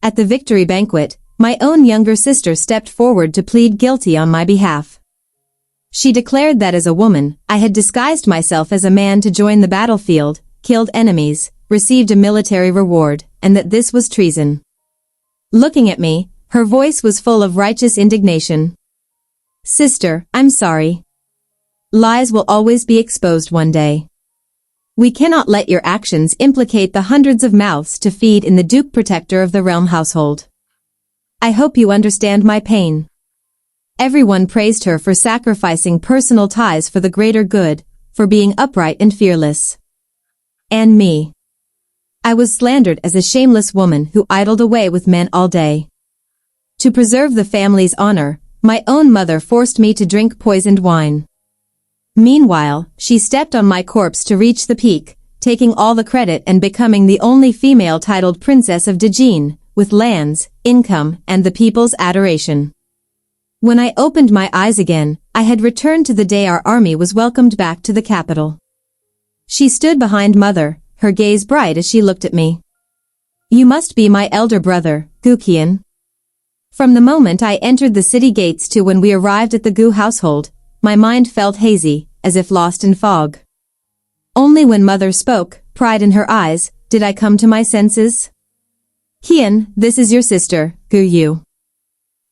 At the victory banquet, my own younger sister stepped forward to plead guilty on my behalf. She declared that as a woman, I had disguised myself as a man to join the battlefield, killed enemies, received a military reward, and that this was treason. Looking at me, her voice was full of righteous indignation. Sister, I'm sorry. Lies will always be exposed one day. We cannot let your actions implicate the hundreds of mouths to feed in the Duke Protector of the Realm household. I hope you understand my pain. Everyone praised her for sacrificing personal ties for the greater good, for being upright and fearless. And me. I was slandered as a shameless woman who idled away with men all day. To preserve the family's honor, my own mother forced me to drink poisoned wine. Meanwhile, she stepped on my corpse to reach the peak, taking all the credit and becoming the only female titled Princess of Djinn, with lands, income, and the people's adoration. When I opened my eyes again, I had returned to the day our army was welcomed back to the capital. She stood behind Mother, her gaze bright as she looked at me. You must be my elder brother, Guqian. From the moment I entered the city gates to when we arrived at the Gu household, my mind felt hazy, as if lost in fog. Only when Mother spoke, pride in her eyes, did I come to my senses. Qian, this is your sister, Gu Yu.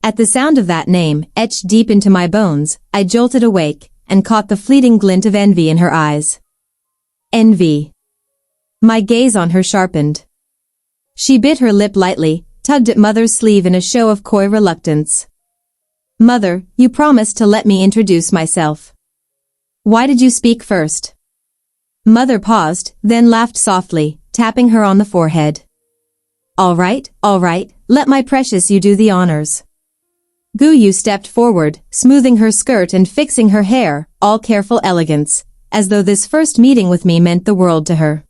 At the sound of that name, etched deep into my bones, I jolted awake, and caught the fleeting glint of envy in her eyes. Envy. My gaze on her sharpened. She bit her lip lightly, tugged at Mother's sleeve in a show of coy reluctance. Mother, you promised to let me introduce myself. Why did you speak first? Mother paused, then laughed softly, tapping her on the forehead. All right, let my precious you do the honors. Gu Yu stepped forward, smoothing her skirt and fixing her hair, all careful elegance, as though this first meeting with me meant the world to her.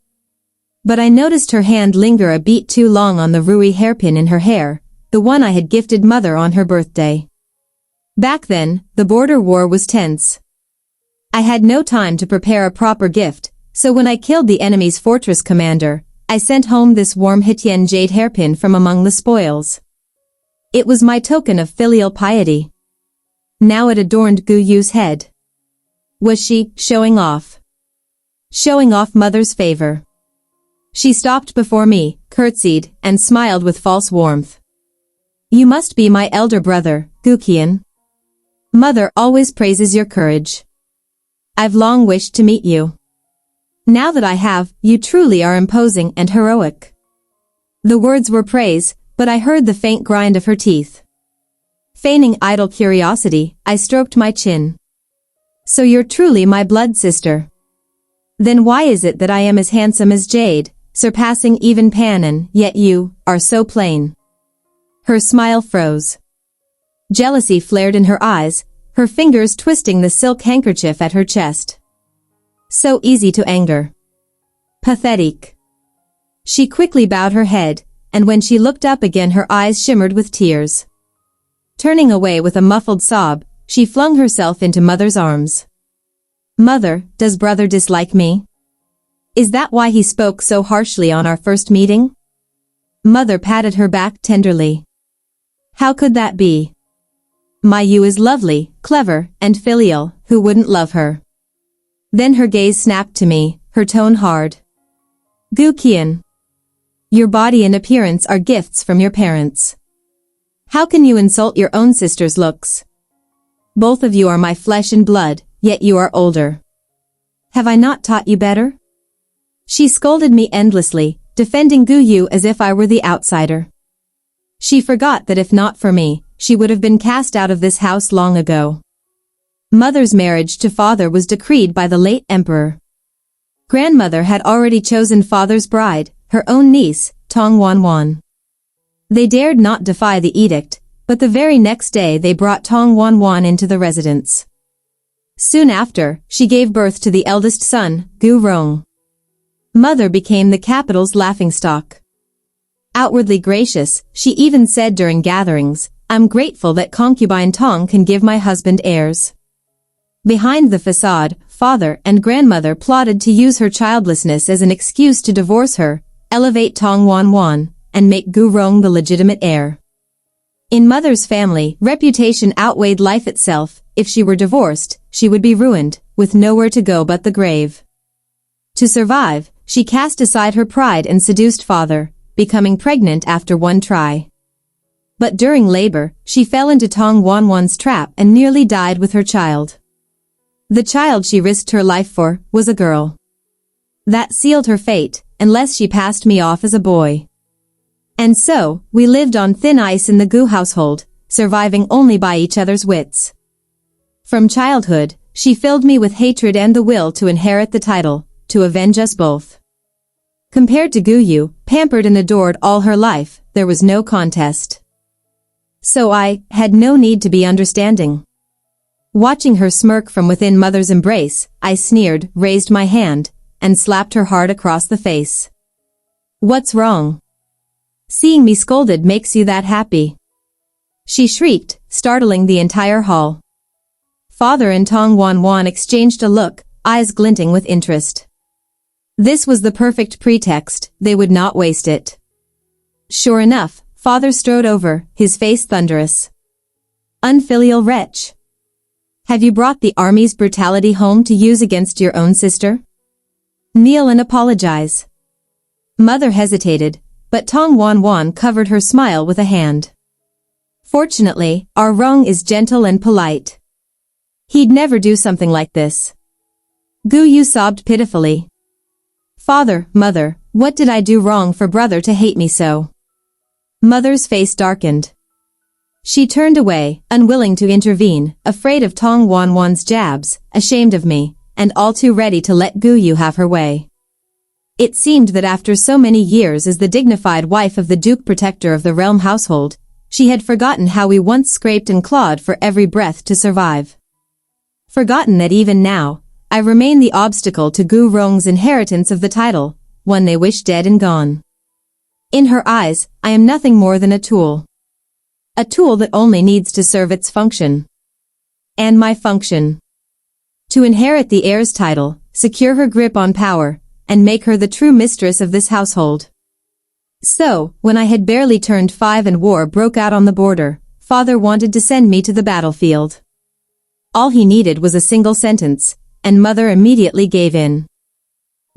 But I noticed her hand linger a beat too long on the Rui hairpin in her hair, the one I had gifted Mother on her birthday. Back then, the border war was tense. I had no time to prepare a proper gift, so when I killed the enemy's fortress commander, I sent home this warm Hitian jade hairpin from among the spoils. It was my token of filial piety. Now it adorned Gu Yu's head. Was she showing off? Showing off Mother's favor. She stopped before me, curtsied, and smiled with false warmth. You must be my elder brother, Guqian. Mother always praises your courage. I've long wished to meet you. Now that I have, you truly are imposing and heroic. The words were praise, but I heard the faint grind of her teeth. Feigning idle curiosity, I stroked my chin. So you're truly my blood sister. Then why is it that I am as handsome as Jade, surpassing even Pan, and yet you are so plain? Her smile froze. Jealousy flared in her eyes, her fingers twisting the silk handkerchief at her chest. So easy to anger. Pathetic. She quickly bowed her head, and when she looked up again her eyes shimmered with tears. Turning away with a muffled sob, she flung herself into Mother's arms. Mother, does brother dislike me? Is that why he spoke so harshly on our first meeting? Mother patted her back tenderly. How could that be? My Yu is lovely, clever, and filial, who wouldn't love her? Then her gaze snapped to me, her tone hard. Guqian. Your body and appearance are gifts from your parents. How can you insult your own sister's looks? Both of you are my flesh and blood, yet you are older. Have I not taught you better? She scolded me endlessly, defending Gu Yu as if I were the outsider. She forgot that if not for me, she would have been cast out of this house long ago. Mother's marriage to father was decreed by the late emperor. Grandmother had already chosen father's bride, her own niece, Tong Wanwan. They dared not defy the edict, but the very next day they brought Tong Wanwan into the residence. Soon after, she gave birth to the eldest son, Gu Rong. Mother became the capital's laughingstock. Outwardly gracious, she even said during gatherings, I'm grateful that concubine Tong can give my husband heirs. Behind the facade, father and grandmother plotted to use her childlessness as an excuse to divorce her, elevate Tong Wanwan, and make Gu Rong the legitimate heir. In mother's family, reputation outweighed life itself. If she were divorced, she would be ruined, with nowhere to go but the grave. To survive, she cast aside her pride and seduced father, becoming pregnant after one try. But during labor, she fell into Tong Wanwan's trap and nearly died with her child. The child she risked her life for was a girl. That sealed her fate, unless she passed me off as a boy. And so, we lived on thin ice in the Gu household, surviving only by each other's wits. From childhood, she filled me with hatred and the will to inherit the title, to avenge us both. Compared to Gu Yu, pampered and adored all her life, there was no contest. So I had no need to be understanding. Watching her smirk from within mother's embrace, I sneered, raised my hand, and slapped her hard across the face. What's wrong? Seeing me scolded makes you that happy? She shrieked, startling the entire hall. Father and Tong Wanwan exchanged a look, eyes glinting with interest. This was the perfect pretext, they would not waste it. Sure enough, father strode over, his face thunderous. Unfilial wretch. Have you brought the army's brutality home to use against your own sister? Kneel and apologize. Mother hesitated, but Tong Wanwan covered her smile with a hand. Fortunately, our Rong is gentle and polite. He'd never do something like this. Gu Yu sobbed pitifully. Father, mother, what did I do wrong for brother to hate me so? Mother's face darkened. She turned away, unwilling to intervene, afraid of Tong Wanwan's jabs, ashamed of me, and all too ready to let Gu Yu have her way. It seemed that after so many years as the dignified wife of the Duke Protector of the Realm household, she had forgotten how we once scraped and clawed for every breath to survive. Forgotten that even now, I remain the obstacle to Gu Rong's inheritance of the title, one they wish dead and gone. In her eyes, I am nothing more than a tool. A tool that only needs to serve its function. And my function. To inherit the heir's title, secure her grip on power, and make her the true mistress of this household. So, when I had barely turned 5 and war broke out on the border, father wanted to send me to the battlefield. All he needed was a single sentence, and mother immediately gave in.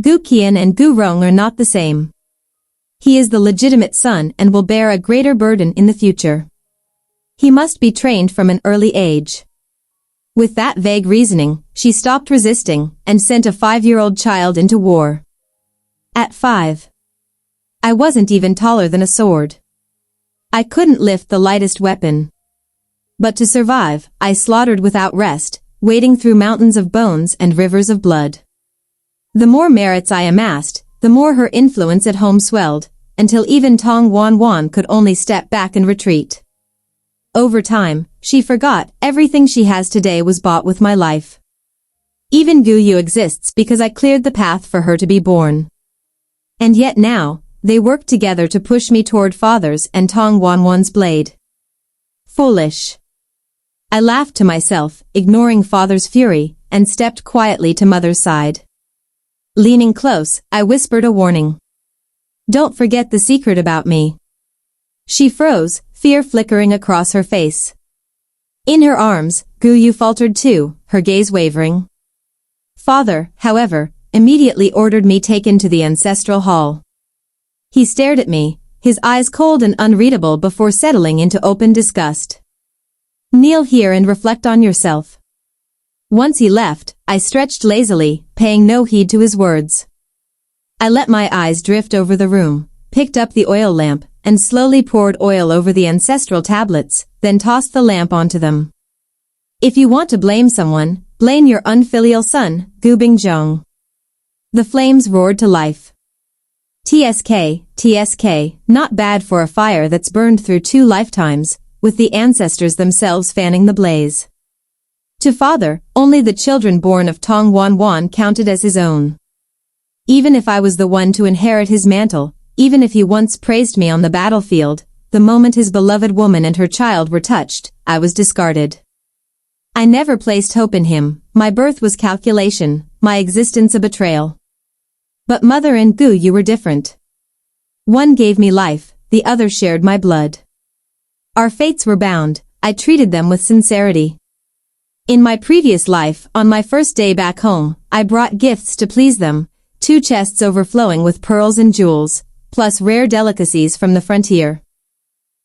Gu Qian and Gu Rong are not the same. He is the legitimate son and will bear a greater burden in the future. He must be trained from an early age. With that vague reasoning, she stopped resisting and sent a 5-year-old child into war. At 5. I wasn't even taller than a sword. I couldn't lift the lightest weapon. But to survive, I slaughtered without rest, wading through mountains of bones and rivers of blood. The more merits I amassed, the more her influence at home swelled, until even Tong Wanwan could only step back and retreat. Over time, she forgot everything she has today was bought with my life. Even Gu Yu exists because I cleared the path for her to be born. And yet now, they work together to push me toward father's and Tong Wanwan's blade. Foolish. I laughed to myself, ignoring father's fury, and stepped quietly to mother's side. Leaning close, I whispered a warning. Don't forget the secret about me. She froze, fear flickering across her face. In her arms, Gu Yu faltered too, her gaze wavering. Father, however, immediately ordered me taken to the ancestral hall. He stared at me, his eyes cold and unreadable before settling into open disgust. Kneel here and reflect on yourself. Once he left, I stretched lazily, paying no heed to his words. I let my eyes drift over the room, picked up the oil lamp, and slowly poured oil over the ancestral tablets, then tossed the lamp onto them. If you want to blame someone, blame your unfilial son, Gu Bingjong. The flames roared to life. TSK, TSK, not bad for a fire that's burned through 2 lifetimes, with the ancestors themselves fanning the blaze. To father, only the children born of Tong Wanwan counted as his own. Even if I was the one to inherit his mantle, even if he once praised me on the battlefield, the moment his beloved woman and her child were touched, I was discarded. I never placed hope in him, my birth was calculation, my existence a betrayal. But mother and Gu Yu were different. One gave me life, the other shared my blood. Our fates were bound, I treated them with sincerity. In my previous life, on my first day back home, I brought gifts to please them, 2 chests overflowing with pearls and jewels, plus rare delicacies from the frontier.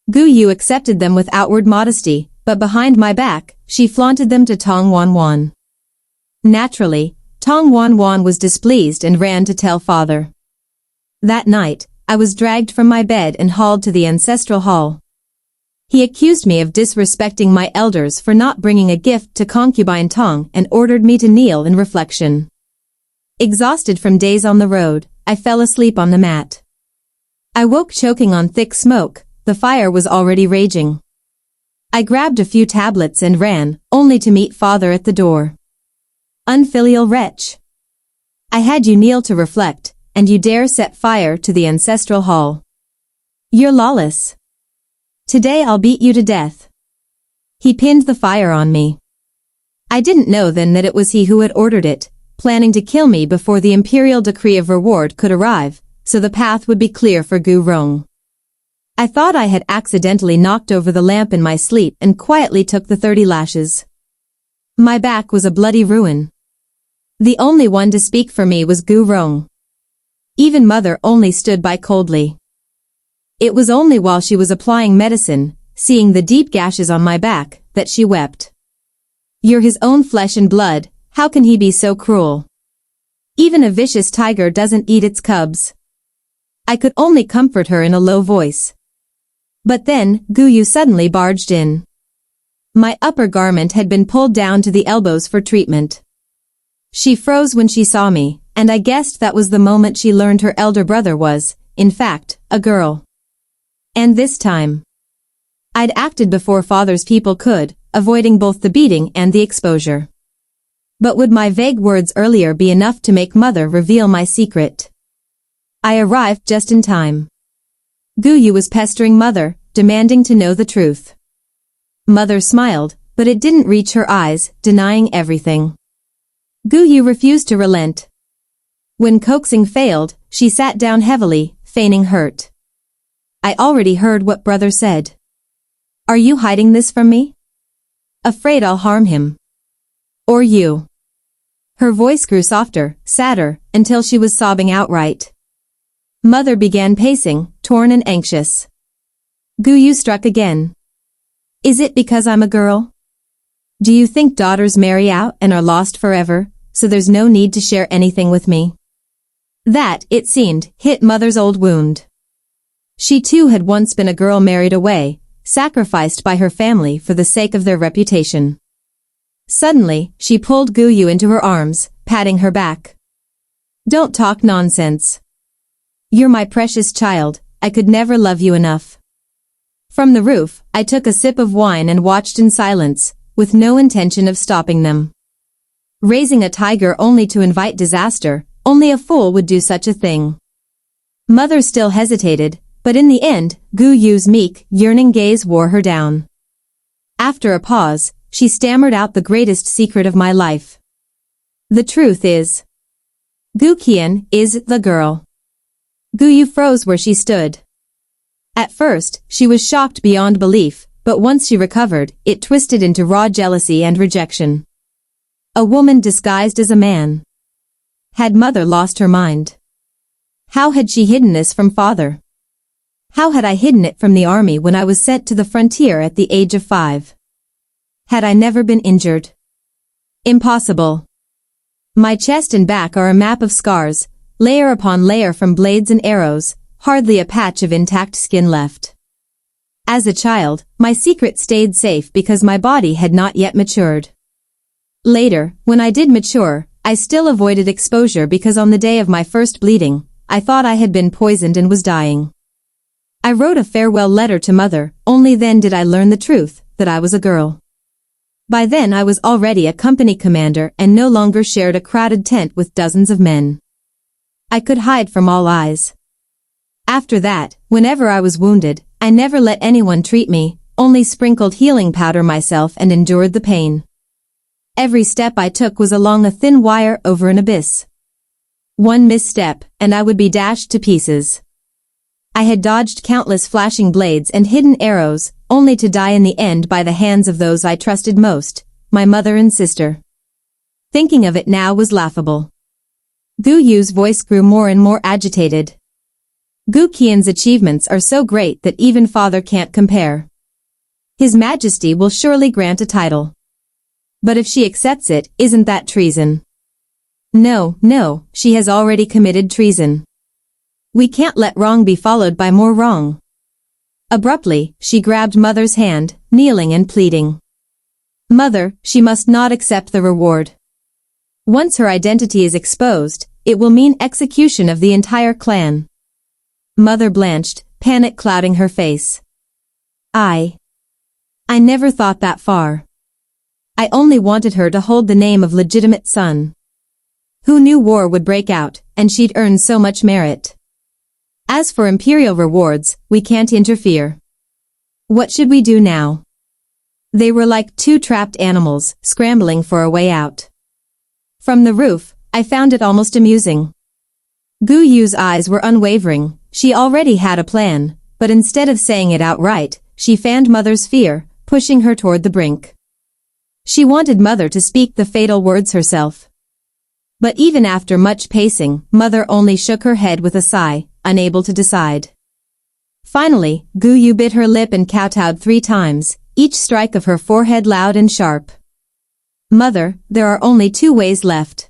Gu Yu accepted them with outward modesty, but behind my back, she flaunted them to Tong Wanwan. Naturally, Tong Wanwan was displeased and ran to tell father. That night, I was dragged from my bed and hauled to the ancestral hall. He accused me of disrespecting my elders for not bringing a gift to concubine Tong and ordered me to kneel in reflection. Exhausted from days on the road, I fell asleep on the mat. I woke choking on thick smoke, the fire was already raging. I grabbed a few tablets and ran, only to meet father at the door. Unfilial wretch. I had you kneel to reflect, and you dare set fire to the ancestral hall. You're lawless. Today I'll beat you to death. He pinned the fire on me. I didn't know then that it was he who had ordered it, planning to kill me before the imperial decree of reward could arrive, so the path would be clear for Gu Rong. I thought I had accidentally knocked over the lamp in my sleep and quietly took the 30 lashes. My back was a bloody ruin. The only one to speak for me was Gu Rong. Even mother only stood by coldly. It was only while she was applying medicine, seeing the deep gashes on my back, that she wept. You're his own flesh and blood, how can he be so cruel? Even a vicious tiger doesn't eat its cubs. I could only comfort her in a low voice. But then, Gu Yu suddenly barged in. My upper garment had been pulled down to the elbows for treatment. She froze when she saw me, and I guessed that was the moment she learned her elder brother was, in fact, a girl. And this time, I'd acted before father's people could, avoiding both the beating and the exposure. But would my vague words earlier be enough to make mother reveal my secret? I arrived just in time. Gu Yu was pestering mother, demanding to know the truth. Mother smiled, but it didn't reach her eyes, denying everything. Gu Yu refused to relent. When coaxing failed, she sat down heavily, feigning hurt. I already heard what brother said. Are you hiding this from me? Afraid I'll harm him. Or you. Her voice grew softer, sadder, until she was sobbing outright. Mother began pacing, torn and anxious. Gu Yu struck again. Is it because I'm a girl? Do you think daughters marry out and are lost forever, so there's no need to share anything with me? That, it seemed, hit mother's old wound. She too had once been a girl married away, sacrificed by her family for the sake of their reputation. Suddenly, she pulled Gu Yu into her arms, patting her back. Don't talk nonsense. You're my precious child, I could never love you enough. From the roof, I took a sip of wine and watched in silence, with no intention of stopping them. Raising a tiger only to invite disaster, only a fool would do such a thing. Mother still hesitated, but in the end, Gu Yu's meek, yearning gaze wore her down. After a pause, she stammered out the greatest secret of my life. The truth is, Gu Qian is the girl. Gu Yu froze where she stood. At first, she was shocked beyond belief, but once she recovered, it twisted into raw jealousy and rejection. A woman disguised as a man. Had mother lost her mind? How had she hidden this from father? How had I hidden it from the army when I was sent to the frontier at the age of 5? Had I never been injured? Impossible. My chest and back are a map of scars, layer upon layer from blades and arrows, hardly a patch of intact skin left. As a child, my secret stayed safe because my body had not yet matured. Later, when I did mature, I still avoided exposure because on the day of my first bleeding, I thought I had been poisoned and was dying. I wrote a farewell letter to mother, only then did I learn the truth, that I was a girl. By then I was already a company commander and no longer shared a crowded tent with dozens of men. I could hide from all eyes. After that, whenever I was wounded, I never let anyone treat me, only sprinkled healing powder myself and endured the pain. Every step I took was along a thin wire over an abyss. One misstep, and I would be dashed to pieces. I had dodged countless flashing blades and hidden arrows, only to die in the end by the hands of those I trusted most, my mother and sister. Thinking of it now was laughable. Gu Yu's voice grew more and more agitated. Gu Qian's achievements are so great that even father can't compare. His Majesty will surely grant a title. But if she accepts it, isn't that treason? No, she has already committed treason. We can't let wrong be followed by more wrong. Abruptly, she grabbed Mother's hand, kneeling and pleading. Mother, she must not accept the reward. Once her identity is exposed, it will mean execution of the entire clan. Mother blanched, panic clouding her face. I never thought that far. I only wanted her to hold the name of legitimate son. Who knew war would break out, and she'd earn so much merit? As for imperial rewards, we can't interfere. What should we do now? They were like two trapped animals, scrambling for a way out. From the roof, I found it almost amusing. Gu Yu's eyes were unwavering. She already had a plan, but instead of saying it outright, she fanned Mother's fear, pushing her toward the brink. She wanted Mother to speak the fatal words herself. But even after much pacing, Mother only shook her head with a sigh, unable to decide. Finally, Gu Yu bit her lip and kowtowed 3 times, each strike of her forehead loud and sharp. Mother, there are only 2 ways left.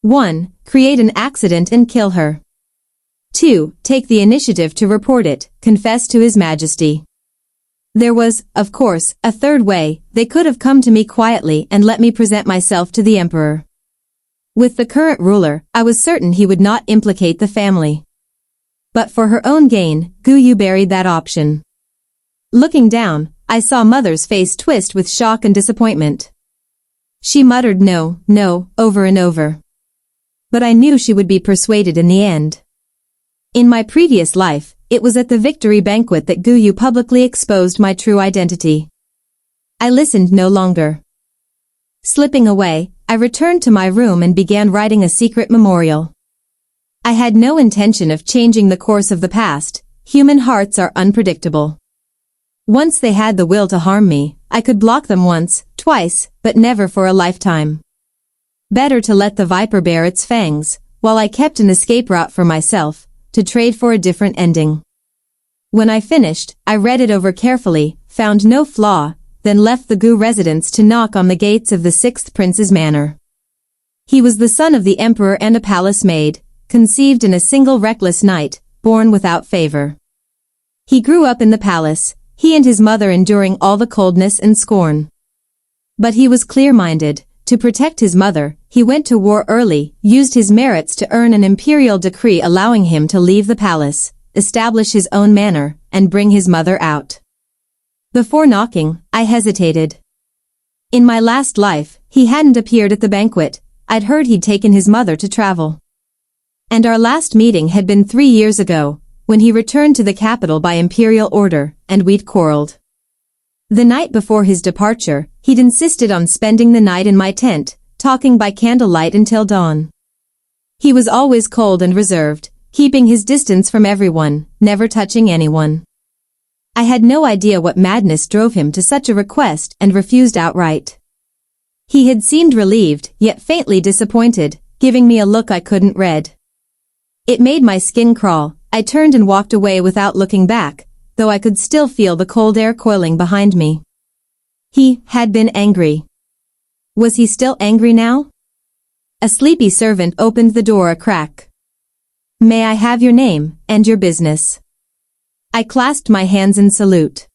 1. Create an accident and kill her. 2. Take the initiative to report it, confess to His Majesty. There was, of course, a 3rd way. They could have come to me quietly and let me present myself to the Emperor. With the current ruler, I was certain he would not implicate the family. But for her own gain, Gu Yu buried that option. Looking down, I saw Mother's face twist with shock and disappointment. She muttered no, over and over. But I knew she would be persuaded in the end. In my previous life, it was at the victory banquet that Gu Yu publicly exposed my true identity. I listened no longer. Slipping away, I returned to my room and began writing a secret memorial. I had no intention of changing the course of the past. Human hearts are unpredictable. Once they had the will to harm me, I could block them once, twice, but never for a lifetime. Better to let the viper bear its fangs, while I kept an escape route for myself, to trade for a different ending. When I finished, I read it over carefully, found no flaw, then left the Gu residence to knock on the gates of the 6th prince's manor. He was the son of the emperor and a palace maid, conceived in a single reckless night, born without favor. He grew up in the palace, he and his mother enduring all the coldness and scorn. But he was clear-minded. To protect his mother, he went to war early, used his merits to earn an imperial decree allowing him to leave the palace, establish his own manor, and bring his mother out. Before knocking, I hesitated. In my last life, he hadn't appeared at the banquet. I'd heard he'd taken his mother to travel. And our last meeting had been 3 years ago, when he returned to the capital by imperial order, and we'd quarreled. The night before his departure, he'd insisted on spending the night in my tent, talking by candlelight until dawn. He was always cold and reserved, keeping his distance from everyone, never touching anyone. I had no idea what madness drove him to such a request and refused outright. He had seemed relieved, yet faintly disappointed, giving me a look I couldn't read. It made my skin crawl. I turned and walked away without looking back, though I could still feel the cold air coiling behind me. He had been angry. Was he still angry now? A sleepy servant opened the door a crack. May I have your name, and your business? I clasped my hands in salute.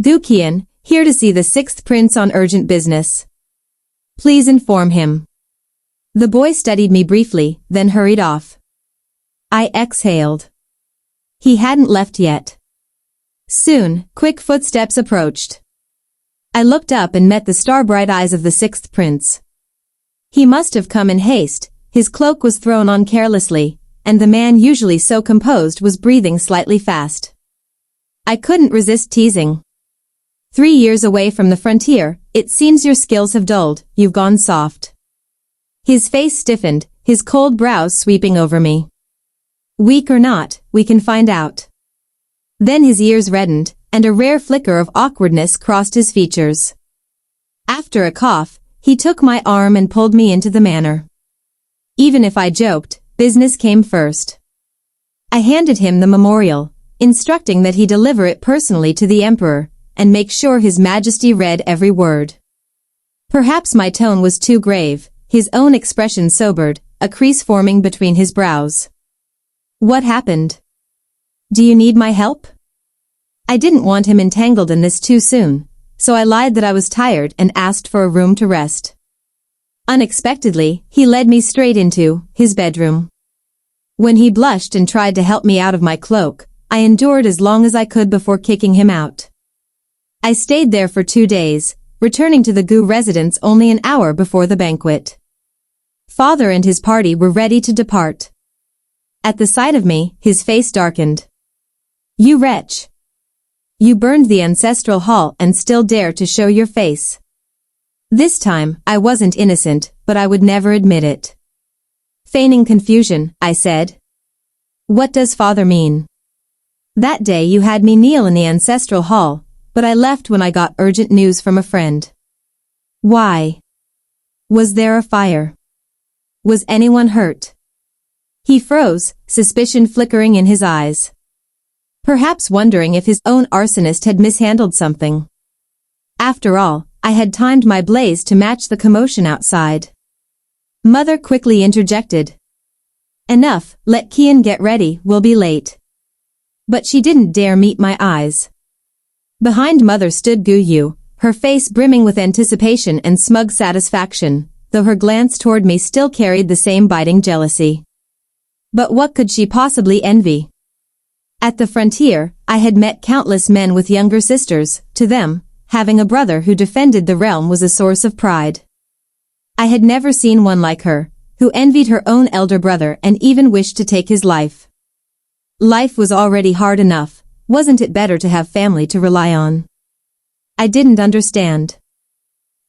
Gu Qian, here to see the 6th prince on urgent business. Please inform him. The boy studied me briefly, then hurried off. I exhaled. He hadn't left yet. Soon, quick footsteps approached. I looked up and met the star-bright eyes of the 6th prince. He must have come in haste. His cloak was thrown on carelessly, and the man usually so composed was breathing slightly fast. I couldn't resist teasing. 3 years away from the frontier, it seems your skills have dulled, you've gone soft. His face stiffened, his cold brows sweeping over me. Weak or not, we can find out. Then his ears reddened, and a rare flicker of awkwardness crossed his features. After a cough, he took my arm and pulled me into the manor. Even if I joked, business came first. I handed him the memorial, instructing that he deliver it personally to the emperor, and make sure His Majesty read every word. Perhaps my tone was too grave, his own expression sobered, a crease forming between his brows. What happened? Do you need my help? I didn't want him entangled in this too soon, so I lied that I was tired and asked for a room to rest. Unexpectedly, he led me straight into his bedroom. When he blushed and tried to help me out of my cloak, I endured as long as I could before kicking him out. I stayed there for 2 days, returning to the Gu residence only an hour before the banquet. Father and his party were ready to depart. At the sight of me, his face darkened. You wretch! You burned the ancestral hall and still dare to show your face. This time, I wasn't innocent, but I would never admit it. Feigning confusion, I said. What does father mean? That day you had me kneel in the ancestral hall, but I left when I got urgent news from a friend. Why? Was there a fire? Was anyone hurt? He froze, suspicion flickering in his eyes. Perhaps wondering if his own arsonist had mishandled something. After all, I had timed my blaze to match the commotion outside. Mother quickly interjected. Enough, let Kian get ready, we'll be late. But she didn't dare meet my eyes. Behind Mother stood Gu Yu, her face brimming with anticipation and smug satisfaction, though her glance toward me still carried the same biting jealousy. But what could she possibly envy? At the frontier, I had met countless men with younger sisters. To them, having a brother who defended the realm was a source of pride. I had never seen one like her, who envied her own elder brother and even wished to take his life. Life was already hard enough, wasn't it better to have family to rely on? I didn't understand.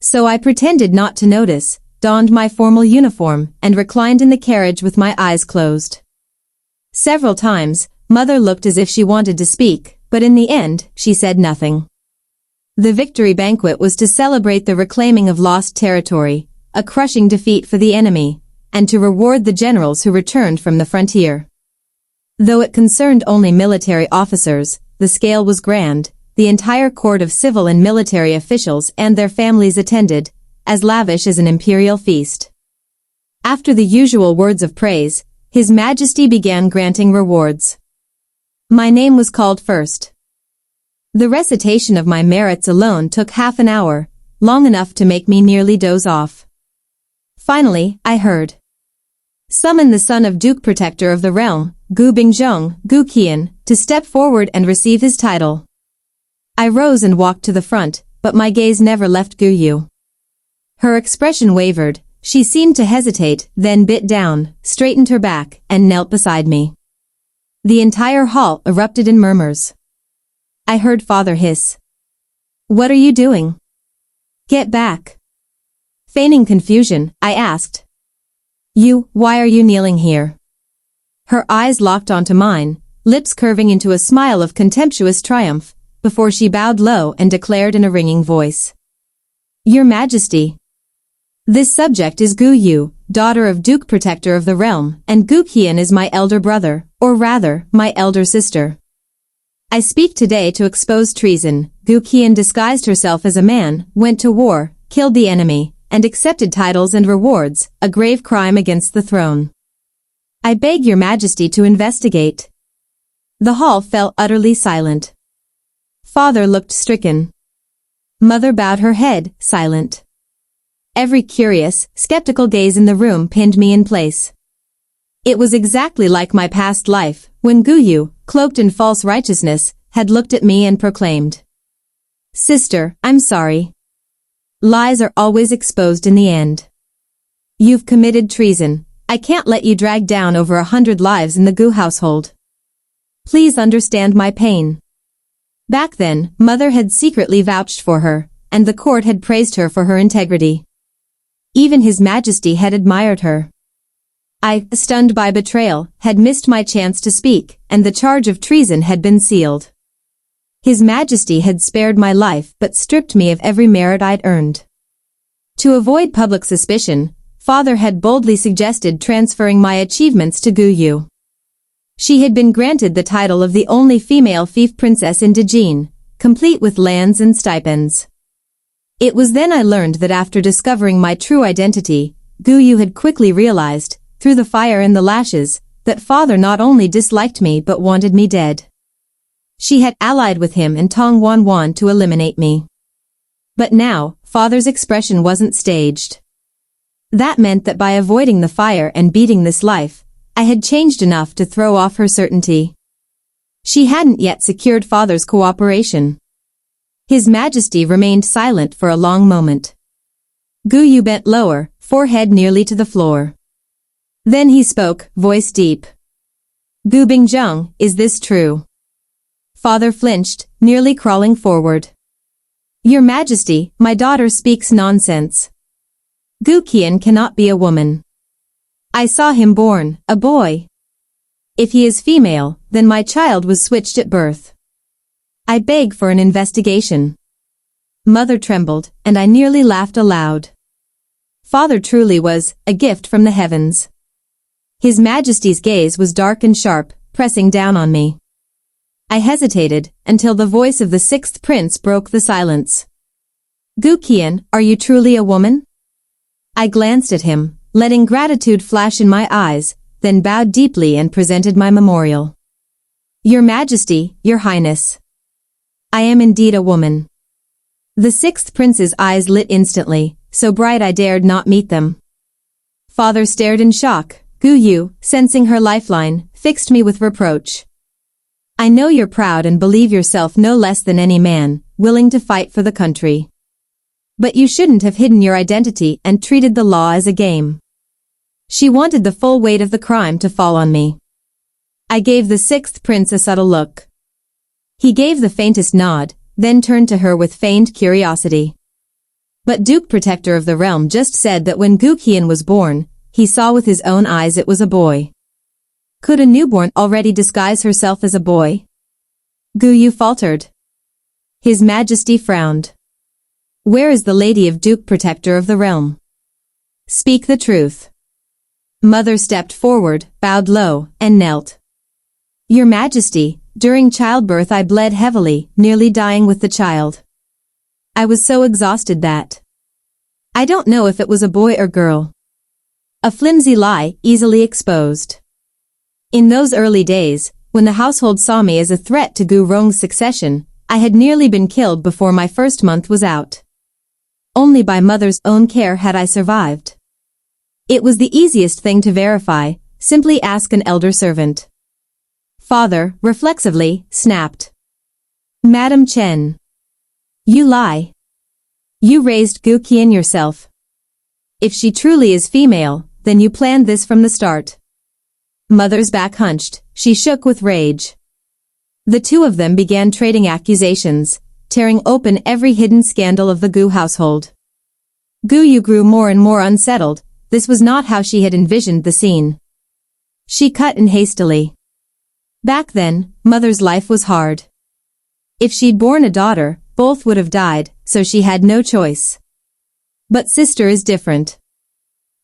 So I pretended not to notice, donned my formal uniform, and reclined in the carriage with my eyes closed. Several times, Mother looked as if she wanted to speak, but in the end, she said nothing. The victory banquet was to celebrate the reclaiming of lost territory, a crushing defeat for the enemy, and to reward the generals who returned from the frontier. Though it concerned only military officers, the scale was grand. The entire court of civil and military officials and their families attended, as lavish as an imperial feast. After the usual words of praise, His Majesty began granting rewards. My name was called first. The recitation of my merits alone took half an hour, long enough to make me nearly doze off. Finally, I heard. Summon the son of Duke Protector of the realm, Gu Bingzhong, Gu Qian, to step forward and receive his title. I rose and walked to the front, but my gaze never left Gu Yu. Her expression wavered, she seemed to hesitate, then bit down, straightened her back, and knelt beside me. The entire hall erupted in murmurs. I heard Father hiss. What are you doing? Get back. Feigning confusion, I asked. Why are you kneeling here? Her eyes locked onto mine, lips curving into a smile of contemptuous triumph, before she bowed low and declared in a ringing voice. Your Majesty. This subject is Gu Yu, daughter of Duke Protector of the realm, and Gu Qian is my elder brother, or rather, my elder sister. I speak today to expose treason. Gu Qian disguised herself as a man, went to war, killed the enemy, and accepted titles and rewards, a grave crime against the throne. I beg your Majesty to investigate. The hall fell utterly silent. Father looked stricken. Mother bowed her head, silent. Every curious, skeptical gaze in the room pinned me in place. It was exactly like my past life, when Gu Yu, cloaked in false righteousness, had looked at me and proclaimed. Sister, I'm sorry. Lies are always exposed in the end. You've committed treason. I can't let you drag down over 100 lives in the Gu household. Please understand my pain. Back then, Mother had secretly vouched for her, and the court had praised her for her integrity. Even His Majesty had admired her. I, stunned by betrayal, had missed my chance to speak, and the charge of treason had been sealed. His Majesty had spared my life but stripped me of every merit I'd earned. To avoid public suspicion, Father had boldly suggested transferring my achievements to Guyu. She had been granted the title of the only female fief princess in Dajin, complete with lands and stipends. It was then I learned that after discovering my true identity, Guyu had quickly realized, through the fire and the lashes, that Father not only disliked me but wanted me dead. She had allied with him and Tong Wanwan to eliminate me. But now, Father's expression wasn't staged. That meant that by avoiding the fire and beating this life, I had changed enough to throw off her certainty. She hadn't yet secured Father's cooperation. His Majesty remained silent for a long moment. Guyu bent lower, forehead nearly to the floor. Then he spoke, voice deep. Gu Bingjung, is this true? Father flinched, nearly crawling forward. Your Majesty, my daughter speaks nonsense. Gu Qian cannot be a woman. I saw him born, a boy. If he is female, then my child was switched at birth. I beg for an investigation. Mother trembled, and I nearly laughed aloud. Father truly was a gift from the heavens. His Majesty's gaze was dark and sharp, pressing down on me. I hesitated, until the voice of the sixth prince broke the silence. Gu Qian, are you truly a woman? I glanced at him, letting gratitude flash in my eyes, then bowed deeply and presented my memorial. Your Majesty, Your Highness. I am indeed a woman. The sixth prince's eyes lit instantly, so bright I dared not meet them. Father stared in shock. Guyu, sensing her lifeline, fixed me with reproach. I know you're proud and believe yourself no less than any man, willing to fight for the country. But you shouldn't have hidden your identity and treated the law as a game. She wanted the full weight of the crime to fall on me. I gave the sixth prince a subtle look. He gave the faintest nod, then turned to her with feigned curiosity. But Duke Protector of the Realm just said that when Gu Qian was born, he saw with his own eyes it was a boy. Could a newborn already disguise herself as a boy? Guyu faltered. His Majesty frowned. Where is the lady of Duke Protector of the Realm? Speak the truth. Mother stepped forward, bowed low, and knelt. Your Majesty, during childbirth I bled heavily, nearly dying with the child. I was so exhausted that I don't know if it was a boy or girl. A flimsy lie, easily exposed. In those early days, when the household saw me as a threat to Gu Rong's succession, I had nearly been killed before my first month was out. Only by Mother's own care had I survived. It was the easiest thing to verify, simply ask an elder servant. Father, reflexively, snapped. Madam Chen. You lie. You raised Gu Qian yourself. If she truly is female, then you planned this from the start. Mother's back hunched, she shook with rage. The two of them began trading accusations, tearing open every hidden scandal of the Gu household. Guyu grew more and more unsettled. This was not how she had envisioned the scene. She cut in hastily. Back then, Mother's life was hard. If she'd born a daughter, both would have died, so she had no choice. But sister is different.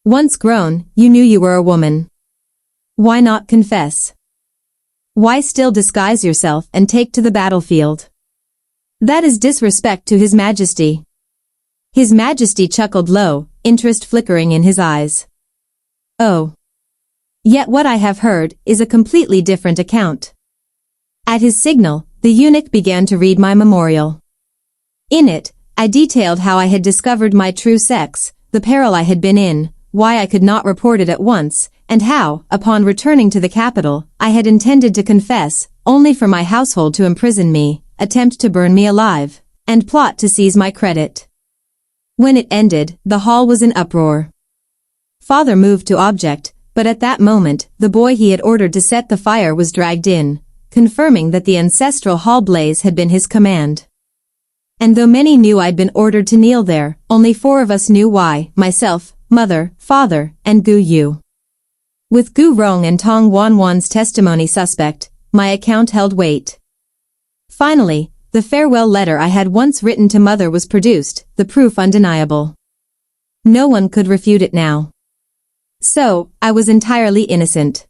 Once grown, you knew you were a woman. Why not confess? Why still disguise yourself and take to the battlefield? That is disrespect to His Majesty. His Majesty chuckled low, interest flickering in his eyes. Oh. Yet what I have heard is a completely different account. At his signal, the eunuch began to read my memorial. In it, I detailed how I had discovered my true sex, the peril I had been in, why I could not report it at once, and how, upon returning to the capital, I had intended to confess, only for my household to imprison me, attempt to burn me alive, and plot to seize my credit. When it ended, the hall was in uproar. Father moved to object, but at that moment, the boy he had ordered to set the fire was dragged in, confirming that the ancestral hall blaze had been his command. And though many knew I'd been ordered to kneel there, only 4 of us knew why, myself, Mother, Father, and Guyu. With Gu Rong and Tong Wanwan's testimony suspect, my account held weight. Finally, the farewell letter I had once written to mother was produced, the proof undeniable. No one could refute it now. So, I was entirely innocent.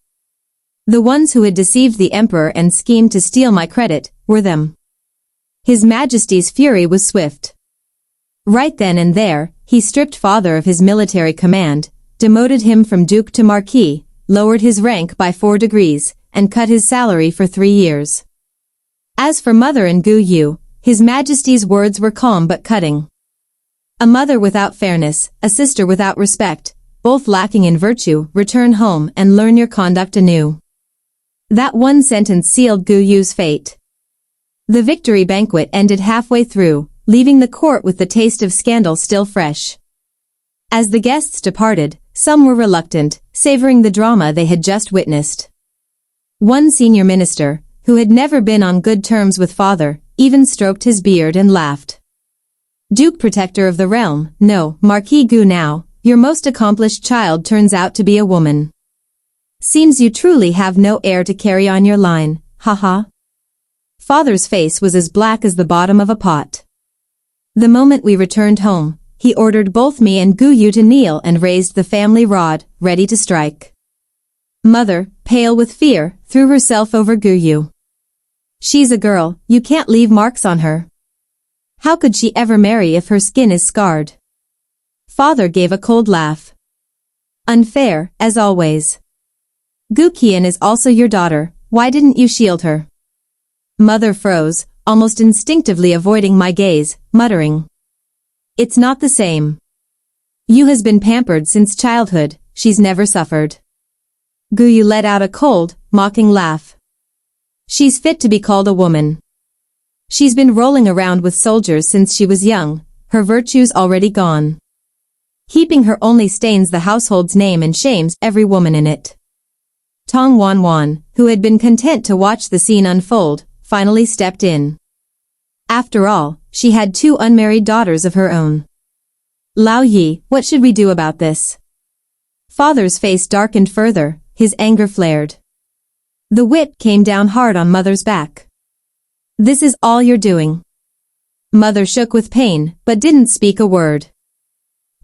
The ones who had deceived the emperor and schemed to steal my credit were them. His Majesty's fury was swift. Right then and there, he stripped father of his military command, demoted him from duke to marquis, lowered his rank by 4 degrees, and cut his salary for 3 years. As for mother and Gu Yu, His Majesty's words were calm but cutting. A mother without fairness, a sister without respect, both lacking in virtue, return home and learn your conduct anew. That one sentence sealed Gu Yu's fate. The victory banquet ended halfway through, leaving the court with the taste of scandal still fresh. As the guests departed, some were reluctant, savoring the drama they had just witnessed. One senior minister, who had never been on good terms with father, even stroked his beard and laughed. Duke Protector of the realm, no, Marquis Gu now, your most accomplished child turns out to be a woman. Seems you truly have no heir to carry on your line, haha. Father's face was as black as the bottom of a pot. The moment we returned home, he ordered both me and Gu Yu to kneel and raised the family rod, ready to strike. Mother, pale with fear, threw herself over Gu Yu. She's a girl, you can't leave marks on her. How could she ever marry if her skin is scarred? Father gave a cold laugh. Unfair, as always. Gu Qian is also your daughter, why didn't you shield her? Mother froze, almost instinctively avoiding my gaze, muttering. It's not the same. Yu has been pampered since childhood, she's never suffered. Gu Yu let out a cold, mocking laugh. She's fit to be called a woman. She's been rolling around with soldiers since she was young, her virtue's already gone. Heaping her only stains the household's name and shames every woman in it. Tong Wanwan, who had been content to watch the scene unfold, finally stepped in. After all, she had 2 unmarried daughters of her own. Lao Yi, what should we do about this? Father's face darkened further, his anger flared. The whip came down hard on mother's back. This is all you're doing. Mother shook with pain, but didn't speak a word.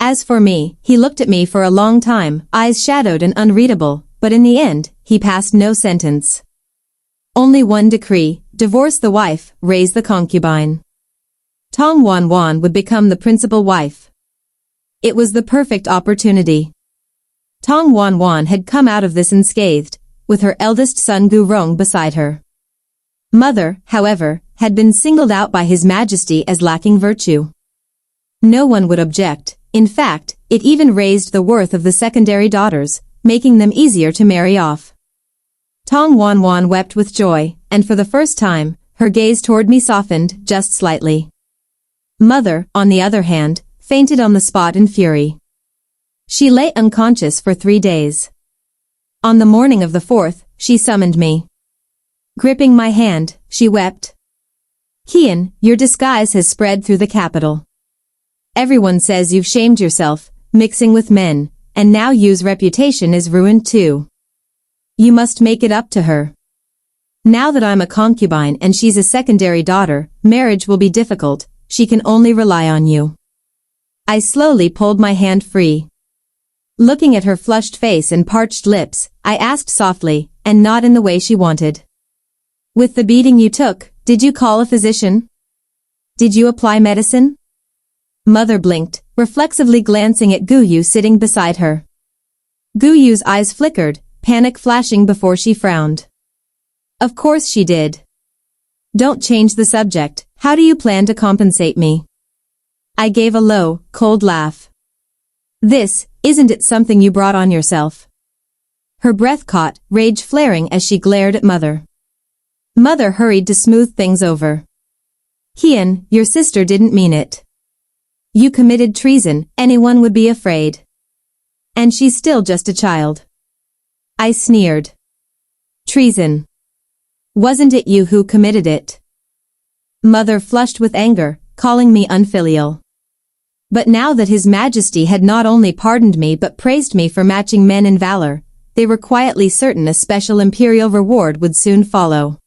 As for me, he looked at me for a long time, eyes shadowed and unreadable, but in the end, he passed no sentence. Only one decree, divorce the wife, raise the concubine. Tong Wanwan would become the principal wife. It was the perfect opportunity. Tong Wanwan had come out of this unscathed, with her eldest son Gu Rong beside her. Mother, however, had been singled out by His Majesty as lacking virtue. No one would object, in fact, it even raised the worth of the secondary daughters, making them easier to marry off. Tong Wanwan wept with joy, and for the first time, her gaze toward me softened just slightly. Mother, on the other hand, fainted on the spot in fury. She lay unconscious for 3 days. On the morning of the 4th, she summoned me. Gripping my hand, she wept. Qian, your disguise has spread through the capital. Everyone says you've shamed yourself, mixing with men, and now Yu's reputation is ruined too. You must make it up to her. Now that I'm a concubine and she's a secondary daughter, marriage will be difficult, she can only rely on you. I slowly pulled my hand free. Looking at her flushed face and parched lips, I asked softly, and not in the way she wanted. With the beating you took, did you call a physician? Did you apply medicine? Mother blinked, reflexively glancing at Gu Yu sitting beside her. Gu Yu's eyes flickered, panic flashing before she frowned. Of course she did. Don't change the subject, how do you plan to compensate me? I gave a low, cold laugh. Isn't it something you brought on yourself? Her breath caught, rage flaring as she glared at Mother. Mother hurried to smooth things over. Qian, your sister didn't mean it. You committed treason, anyone would be afraid. And she's still just a child. I sneered. Treason. Wasn't it you who committed it? Mother flushed with anger, calling me unfilial. But now that His Majesty had not only pardoned me but praised me for matching men in valor, they were quietly certain a special imperial reward would soon follow.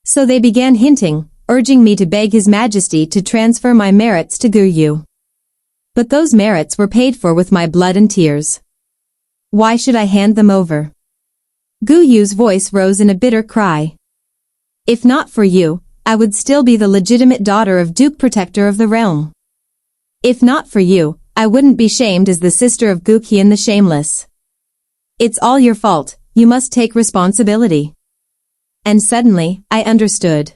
So they began hinting, urging me to beg His Majesty to transfer my merits to Guyu. But those merits were paid for with my blood and tears. Why should I hand them over? Guyu's voice rose in a bitter cry. If not for you, I would still be the legitimate daughter of Duke Protector of the realm. If not for you, I wouldn't be shamed as the sister of Guqian the Shameless. It's all your fault, you must take responsibility. And suddenly, I understood.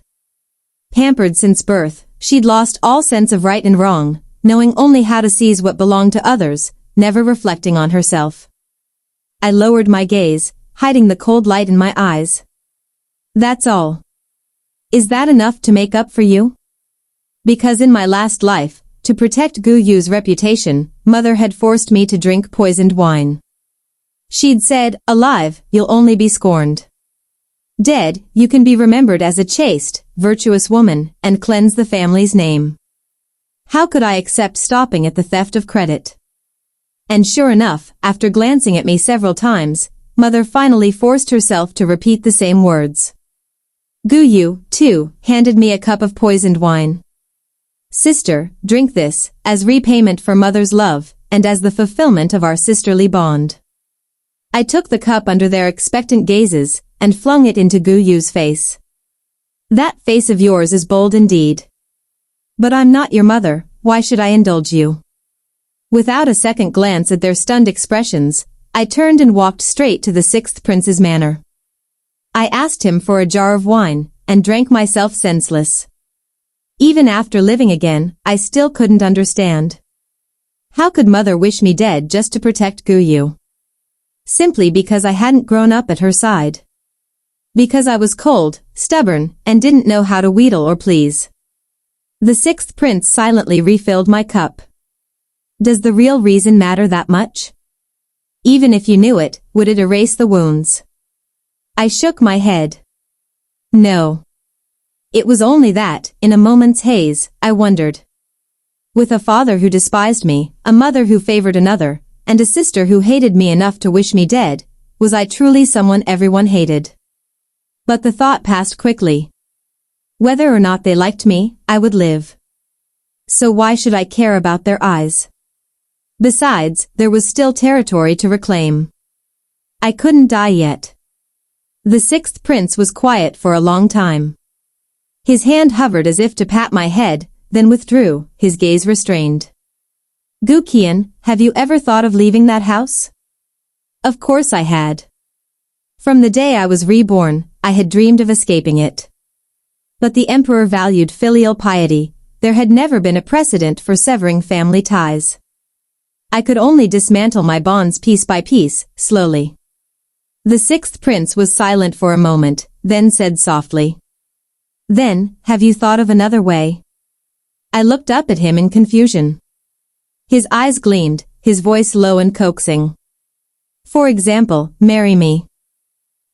Pampered since birth, she'd lost all sense of right and wrong, knowing only how to seize what belonged to others, never reflecting on herself. I lowered my gaze, hiding the cold light in my eyes. That's all. Is that enough to make up for you? Because in my last life, to protect Guyu's reputation, Mother had forced me to drink poisoned wine. She'd said, alive, you'll only be scorned. Dead, you can be remembered as a chaste, virtuous woman, and cleanse the family's name. How could I accept stopping at the theft of credit? And sure enough, after glancing at me several times, Mother finally forced herself to repeat the same words. Guyu, too, handed me a cup of poisoned wine. Sister, drink this, as repayment for Mother's love, and as the fulfillment of our sisterly bond. I took the cup under their expectant gazes, and flung it into Guyu's face. That face of yours is bold indeed. But I'm not your mother, why should I indulge you? Without a second glance at their stunned expressions, I turned and walked straight to the sixth prince's manor. I asked him for a jar of wine, and drank myself senseless. Even after living again, I still couldn't understand. How could Mother wish me dead just to protect Guyu? Simply because I hadn't grown up at her side. Because I was cold, stubborn, and didn't know how to wheedle or please. The sixth prince silently refilled my cup. Does the real reason matter that much? Even if you knew it, would it erase the wounds? I shook my head. No. It was only that, in a moment's haze, I wondered. With a father who despised me, a mother who favored another, and a sister who hated me enough to wish me dead, was I truly someone everyone hated? But the thought passed quickly. Whether or not they liked me, I would live. So why should I care about their eyes? Besides, there was still territory to reclaim. I couldn't die yet. The sixth prince was quiet for a long time. His hand hovered as if to pat my head, then withdrew, his gaze restrained. Guqian, have you ever thought of leaving that house? Of course I had. From the day I was reborn, I had dreamed of escaping it. But the emperor valued filial piety, there had never been a precedent for severing family ties. I could only dismantle my bonds piece by piece, slowly. The sixth prince was silent for a moment, then said softly. Then, have you thought of another way? I looked up at him in confusion. His eyes gleamed, his voice low and coaxing. For example, marry me.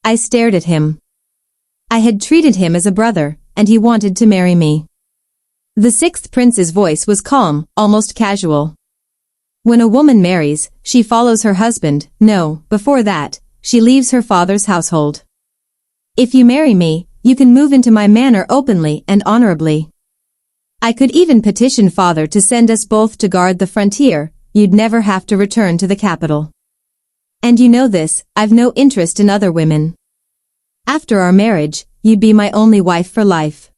I stared at him. I had treated him as a brother, and he wanted to marry me. The sixth prince's voice was calm, almost casual. When a woman marries, she follows her husband. No, before that, she leaves her father's household. If you marry me, you can move into my manor openly and honorably. I could even petition father to send us both to guard the frontier, you'd never have to return to the capital. And you know this, I've no interest in other women. After our marriage, you'd be my only wife for life.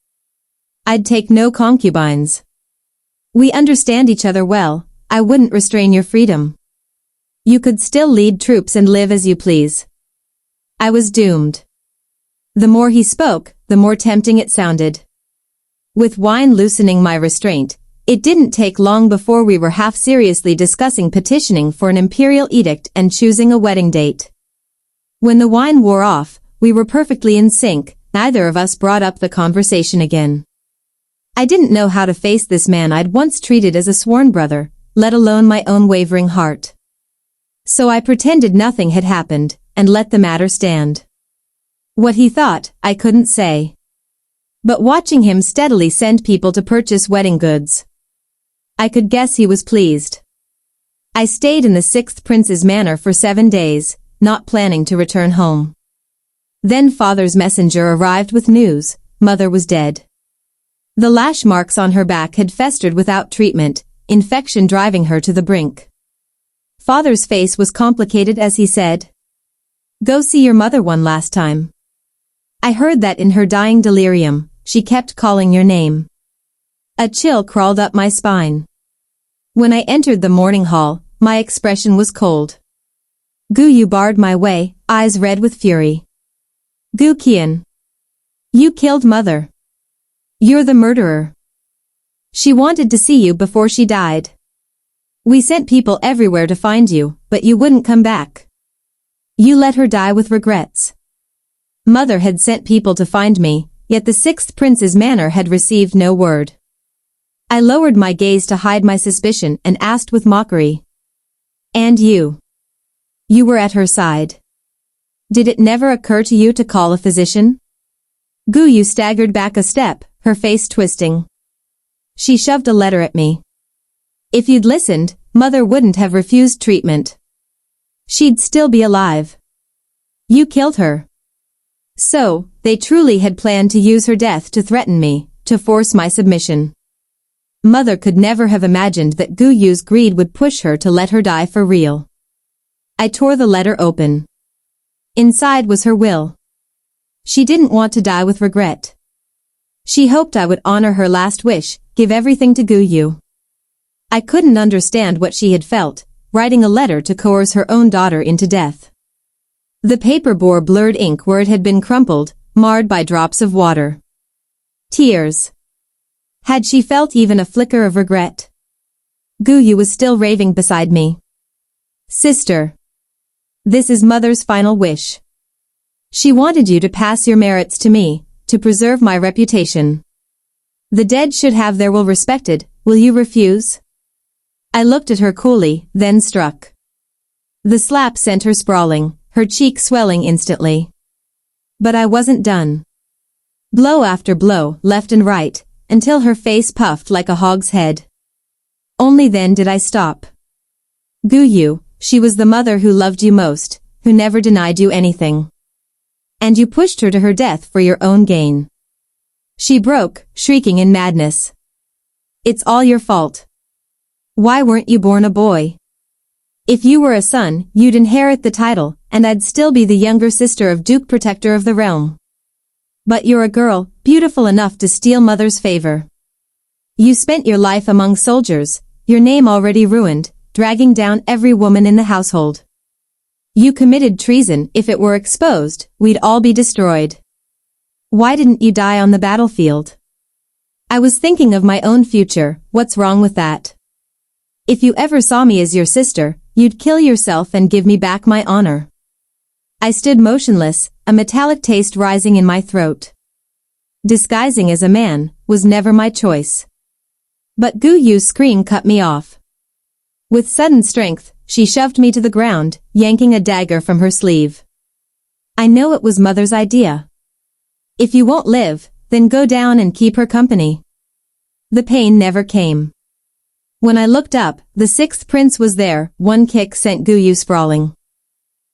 I'd take no concubines. We understand each other well, I wouldn't restrain your freedom. You could still lead troops and live as you please. I was doomed. The more he spoke, the more tempting it sounded. With wine loosening my restraint, it didn't take long before we were half-seriously discussing petitioning for an imperial edict and choosing a wedding date. When the wine wore off, we were perfectly in sync, neither of us brought up the conversation again. I didn't know how to face this man I'd once treated as a sworn brother, let alone my own wavering heart. So I pretended nothing had happened, and let the matter stand. What he thought, I couldn't say. But watching him steadily send people to purchase wedding goods, I could guess he was pleased. I stayed in the sixth prince's manor for 7 days, not planning to return home. Then father's messenger arrived with news: mother was dead. The lash marks on her back had festered without treatment, infection driving her to the brink. Father's face was complicated as he said, "Go see your mother one last time." I heard that in her dying delirium, she kept calling your name. A chill crawled up my spine. When I entered the morning hall, my expression was cold. Gu Yu barred my way, eyes red with fury. "Gu Qian. You killed mother. You're the murderer. She wanted to see you before she died. We sent people everywhere to find you, but you wouldn't come back. You let her die with regrets. Mother had sent people to find me, yet the sixth prince's manor had received no word." I lowered my gaze to hide my suspicion and asked with mockery, "And you? You were at her side. Did it never occur to you to call a physician?" Gu Yu staggered back a step, her face twisting. She shoved a letter at me. "If you'd listened, mother wouldn't have refused treatment. She'd still be alive. You killed her." So, they truly had planned to use her death to threaten me, to force my submission. Mother could never have imagined that Gu Yu's greed would push her to let her die for real. I tore the letter open. Inside was her will. She didn't want to die with regret. She hoped I would honor her last wish, give everything to Gu Yu. I couldn't understand what she had felt, writing a letter to coerce her own daughter into death. The paper bore blurred ink where it had been crumpled, marred by drops of water. Tears. Had she felt even a flicker of regret? Gu Yu was still raving beside me. "Sister. This is mother's final wish. She wanted you to pass your merits to me, to preserve my reputation. The dead should have their will respected, will you refuse?" I looked at her coolly, then struck. The slap sent her sprawling, her cheek swelling instantly. But I wasn't done. Blow after blow, left and right, until her face puffed like a hog's head. Only then did I stop. "Gu Yu, she was the mother who loved you most, who never denied you anything. And you pushed her to her death for your own gain." She broke, shrieking in madness. "It's all your fault. Why weren't you born a boy? If you were a son, you'd inherit the title, and I'd still be the younger sister of Duke Protector of the Realm. But you're a girl, beautiful enough to steal mother's favor. You spent your life among soldiers, your name already ruined, dragging down every woman in the household. You committed treason. If it were exposed, we'd all be destroyed. Why didn't you die on the battlefield?" I was thinking of my own future. What's wrong with that? If you ever saw me as your sister, you'd kill yourself and give me back my honor. I stood motionless, a metallic taste rising in my throat. Disguising as a man was never my choice. But Gu Yu's scream cut me off. With sudden strength, she shoved me to the ground, yanking a dagger from her sleeve. "I know it was mother's idea. If you won't live, then go down and keep her company." The pain never came. When I looked up, the sixth prince was there. One kick sent Gu Yu sprawling.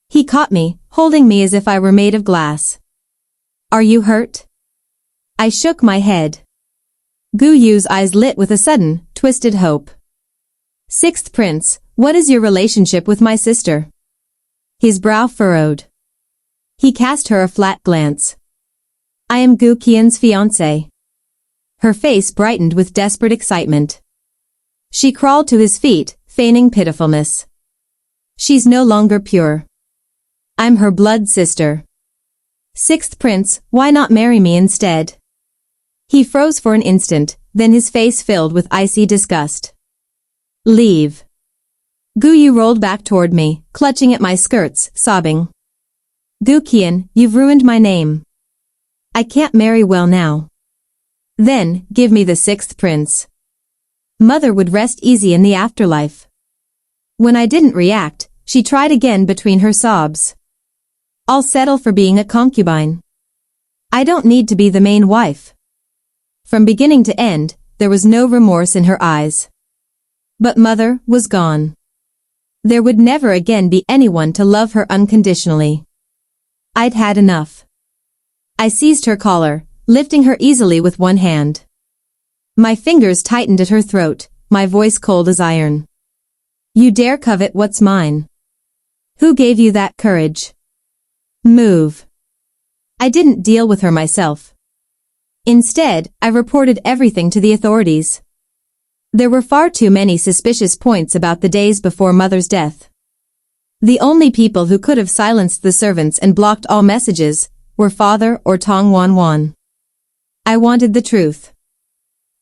He caught me, holding me as if I were made of glass. "Are you hurt?" I shook my head. Gu Yu's eyes lit with a sudden, twisted hope. "Sixth prince, what is your relationship with my sister?" His brow furrowed. He cast her a flat glance. "I am Gu Qian's fiancé." Her face brightened with desperate excitement. She crawled to his feet, feigning pitifulness. "She's no longer pure. I'm her blood sister. Sixth prince, why not marry me instead?" He froze for an instant, then his face filled with icy disgust. "Leave." Gu Yu rolled back toward me, clutching at my skirts, sobbing. "Gu Qian, you've ruined my name. I can't marry well now." "Then, give me the sixth prince. Mother would rest easy in the afterlife." When I didn't react, she tried again between her sobs. "I'll settle for being a concubine. I don't need to be the main wife." From beginning to end, there was no remorse in her eyes. But mother was gone. There would never again be anyone to love her unconditionally. I'd had enough. I seized her collar, lifting her easily with one hand. My fingers tightened at her throat, my voice cold as iron. You dare covet what's mine? Who gave you that courage? Move. I didn't deal with her myself. Instead, I reported everything to the authorities. There were far too many suspicious points about the days before Mother's death. The only people who could have silenced the servants and blocked all messages were Father or Tong Wanwan. I wanted the truth.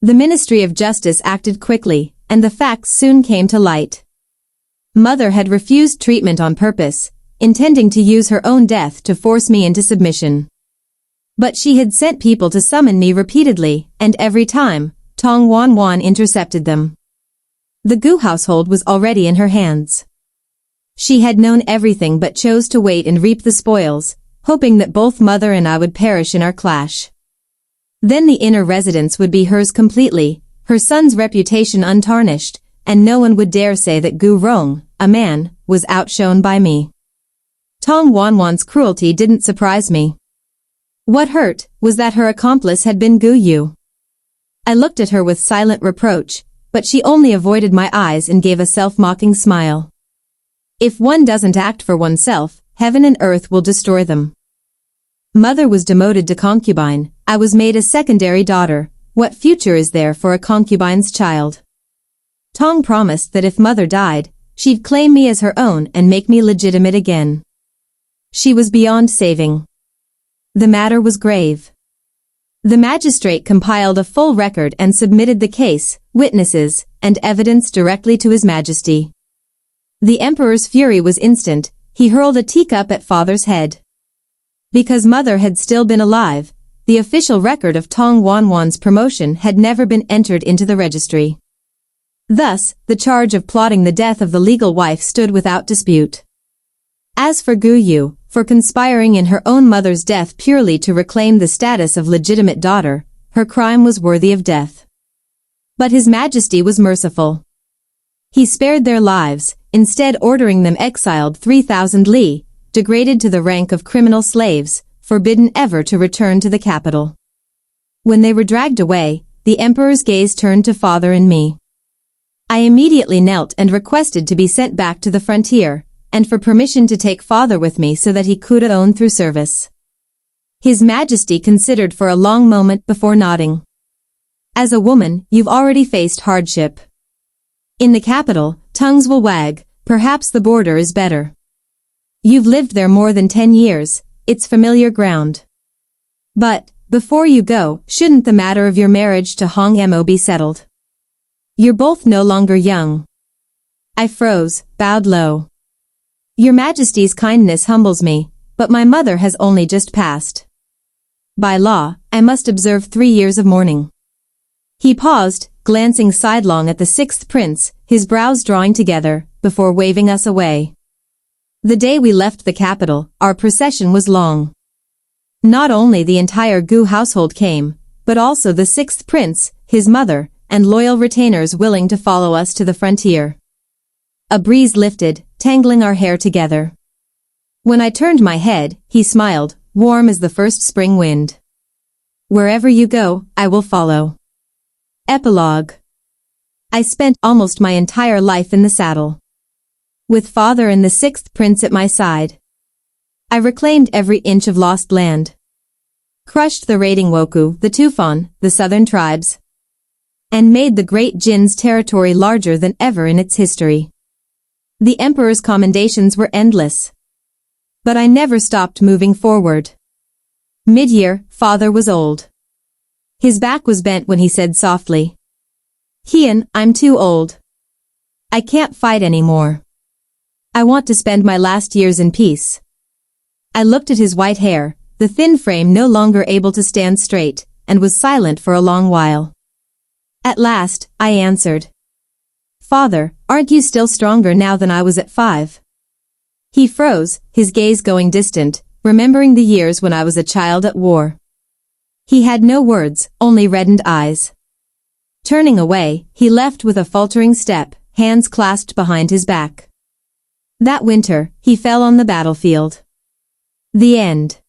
The Ministry of Justice acted quickly, and the facts soon came to light. Mother had refused treatment on purpose, intending to use her own death to force me into submission. But she had sent people to summon me repeatedly, and every time, Tong Wanwan intercepted them. The Gu household was already in her hands. She had known everything but chose to wait and reap the spoils, hoping that both Mother and I would perish in our clash. Then the inner residence would be hers completely, her son's reputation untarnished, and no one would dare say that Gu Rong, a man, was outshone by me. Tong Wanwan's cruelty didn't surprise me. What hurt was that her accomplice had been Gu Yu. I looked at her with silent reproach, but she only avoided my eyes and gave a self-mocking smile. If one doesn't act for oneself, heaven and earth will destroy them. Mother was demoted to concubine, I was made a secondary daughter. What future is there for a concubine's child? Tong promised that if Mother died, she'd claim me as her own and make me legitimate again. She was beyond saving. The matter was grave. The magistrate compiled a full record and submitted the case, witnesses, and evidence directly to His Majesty. The Emperor's fury was instant. He hurled a teacup at Father's head. Because Mother had still been alive, the official record of Tong Wanwan's promotion had never been entered into the registry. Thus, the charge of plotting the death of the legal wife stood without dispute. As for Gu Yu, for conspiring in her own mother's death purely to reclaim the status of legitimate daughter, her crime was worthy of death. But His Majesty was merciful. He spared their lives, instead ordering them exiled 3,000 li, degraded to the rank of criminal slaves, forbidden ever to return to the capital. When they were dragged away, the Emperor's gaze turned to Father and me. I immediately knelt and requested to be sent back to the frontier, and for permission to take Father with me so that he could atone through service. His Majesty considered for a long moment before nodding. As a woman, you've already faced hardship. In the capital, tongues will wag, perhaps the border is better. You've lived there more than 10 years, it's familiar ground. But, before you go, shouldn't the matter of your marriage to Hong Mo be settled? You're both no longer young. I froze, bowed low. Your Majesty's kindness humbles me, but my mother has only just passed. By law, I must observe 3 years of mourning. He paused, glancing sidelong at the 6th prince, his brows drawing together, before waving us away. The day we left the capital, our procession was long. Not only the entire Gu household came, but also the 6th prince, his mother, and loyal retainers willing to follow us to the frontier. A breeze lifted, tangling our hair together. When I turned my head, he smiled, warm as the first spring wind. Wherever you go, I will follow. Epilogue. I spent almost my entire life in the saddle. With Father and the 6th prince at my side. I reclaimed every inch of lost land. Crushed the raiding Woku, the Tufan, the southern tribes. And made the great Jin's territory larger than ever in its history. The Emperor's commendations were endless. But I never stopped moving forward. Mid-year, Father was old. His back was bent when he said softly, "Heian, I'm too old. I can't fight anymore. I want to spend my last years in peace." I looked at his white hair, the thin frame no longer able to stand straight, and was silent for a long while. At last, I answered, "Father, aren't you still stronger now than I was at 5? He froze, his gaze going distant, remembering the years when I was a child at war. He had no words, only reddened eyes. Turning away, he left with a faltering step, hands clasped behind his back. That winter, he fell on the battlefield. The end.